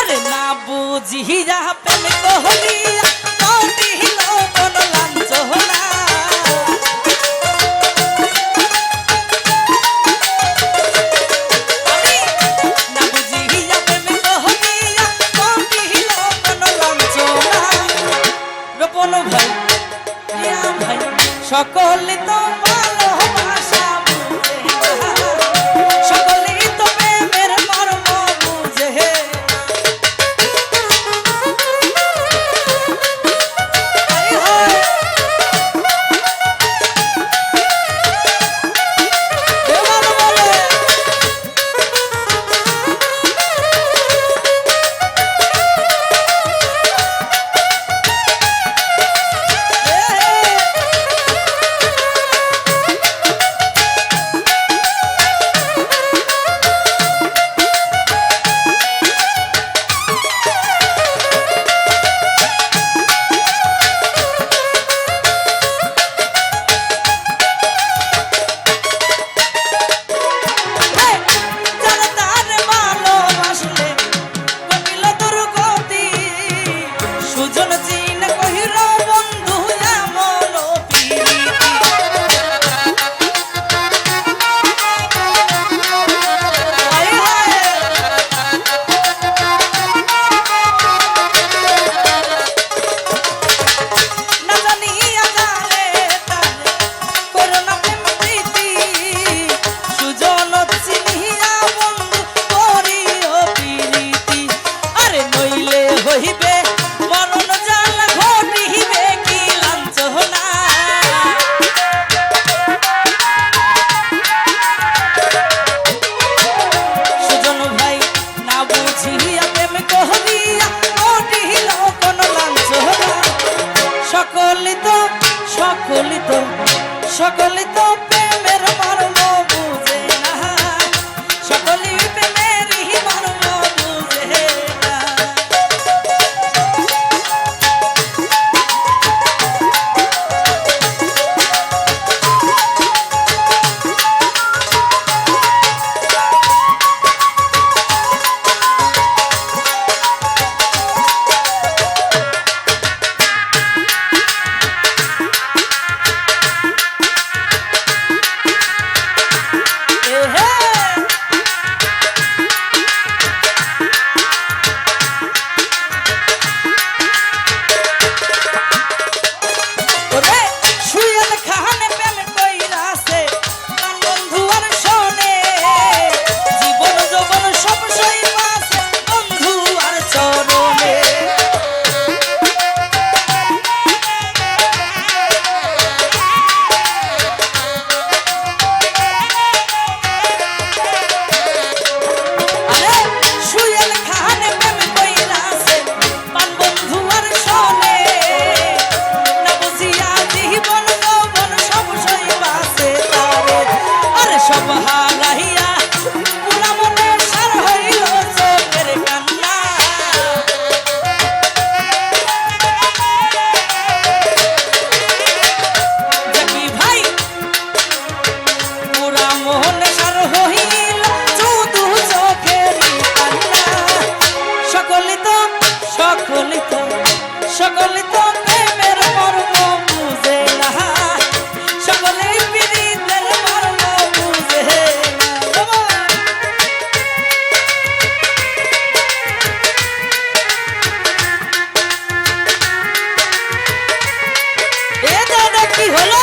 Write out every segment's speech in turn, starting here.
আরে না বুঝিয়া প্রেম করিয়া করিল কোন লাঞ্ছনা সকলে তো ভালোবাসা বুঝে না সকলেই তো প্রেমের মর্ম বুঝে সকলে তো প্রেমের মর্ম বুঝে না সকলে প্রেমেরই মর্ম বুঝে না সকলে তো প্রেমের মর্ম বুঝে না সকলে প্রীতের মর্ম বুঝে না এ দাদা কি হলো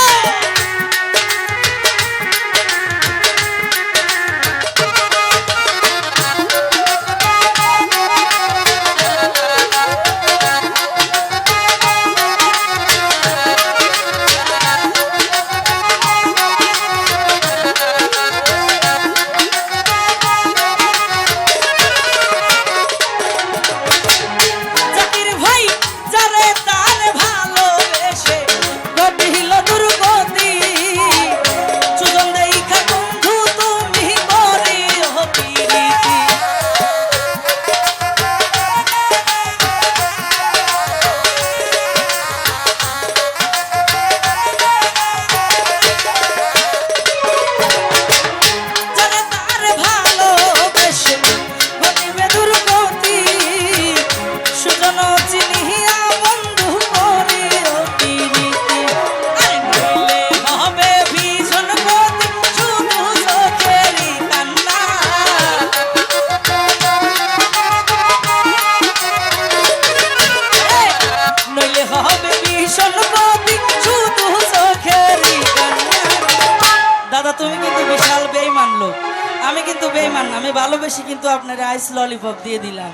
কিন্তু বেঈমান না, আমি ভালোবেসে কিন্তু আপনার আইস ললিপপ দিয়ে দিলাম।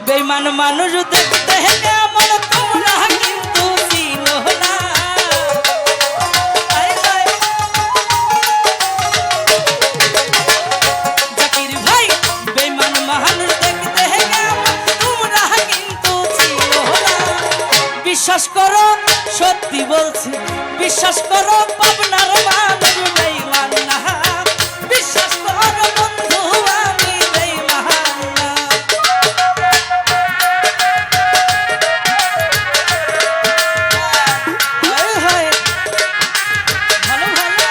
বেঈমান মানুষ দেখতে কেমন তোমরা কিন্তু চিনো না। জাকির ভাই বেঈমান মানুষ দেখতে কেমন তোমরা কিন্তু চিনো না। বিশ্বাস করো সত্যি বলছি, বিশ্বাস করো পাবনার মানুষ বেঈমান না। বিশ্বাস করো বন্ধু আমি বেঈমান না। হায় হায় ভালো ভালো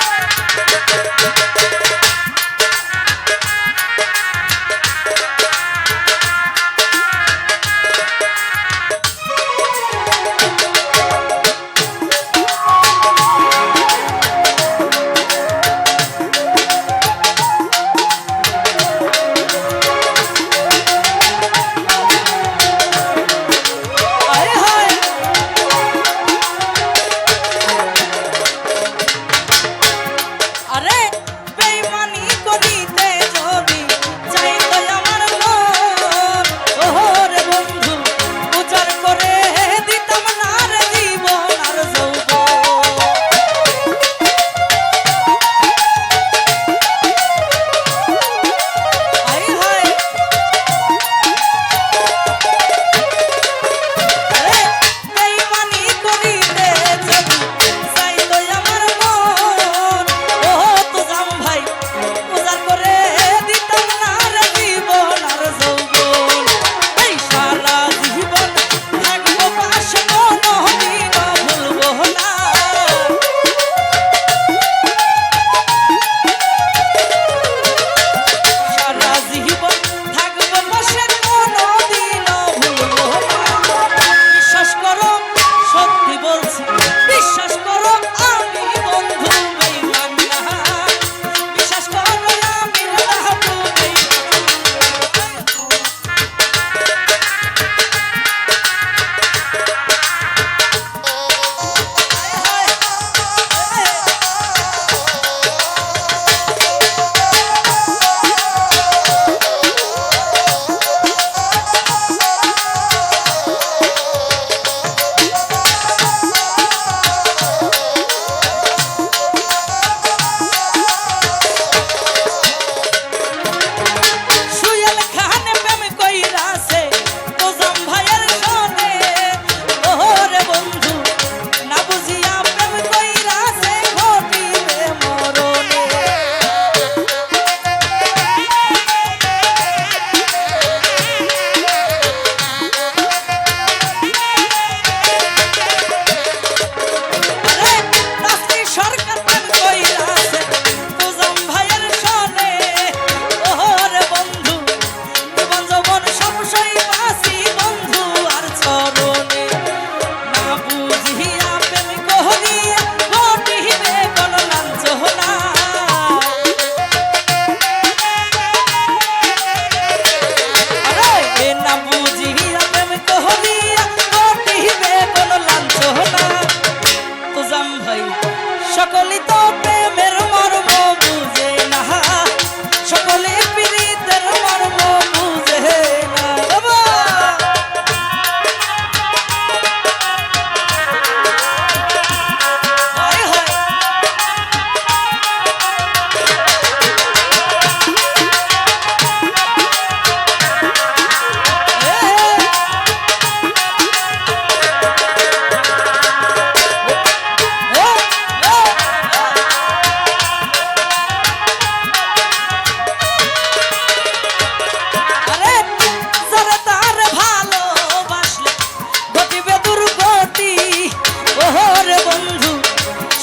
সকলই তো প্রেমের মর্ম বুঝে না, সকলে প্রীতের মর্ম বুঝে না। হায় হায়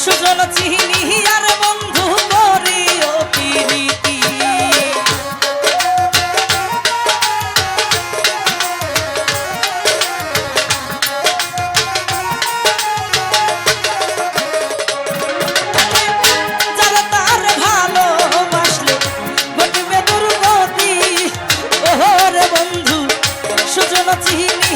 সুজন চিনি আর বন্ধু করিও প্রীতি। যারা তার ভালোবাসলে ঘটিবে দুর্গতি, ওরে বন্ধু সুজন চিনি